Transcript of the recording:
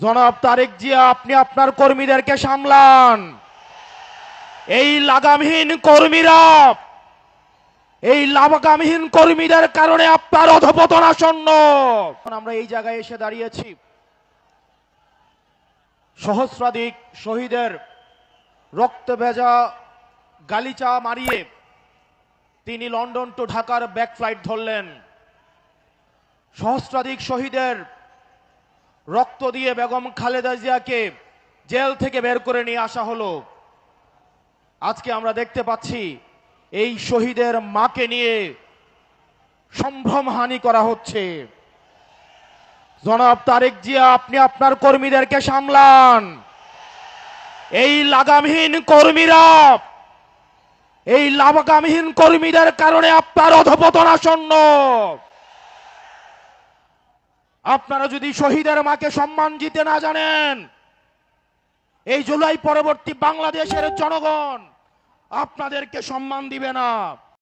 জনাব তারেক জিয়া, আপনি আপনার কর্মীদেরকে সামলান। এই লাগামহীন কর্মীদের কারণে আপনার অধপতন আসন্ন। আমরা এই জায়গায় এসে দাঁড়িয়েছি সহস্রাধিক শহীদের রক্ত ভেজা গালিচা মারিয়ে তিনি লন্ডন টু ঢাকার ব্যাক ফ্লাইট ধরলেন। সহস্রাধিক শহীদের রক্ত দিয়ে বেগম খালেদা জিয়াকে জেল থেকে বের করে নিয়ে আসা হলো। আজকে আমরা দেখতে পাচ্ছি এই শহীদের মাকে নিয়ে সম্ভ্রমহানি করা হচ্ছে। জনাব তারেক জিয়া, আপনি আপনার কর্মীদেরকে সামলান। এই লাগামহীন কর্মীদের কারণে আপনার অধপতন আসন্ন। আপনারা যদি শহীদের মাকে সম্মান দিতে না জানেন, এই জুলাই পরবর্তী বাংলাদেশের জনগণ আপনাদেরকে সম্মান দিবে না।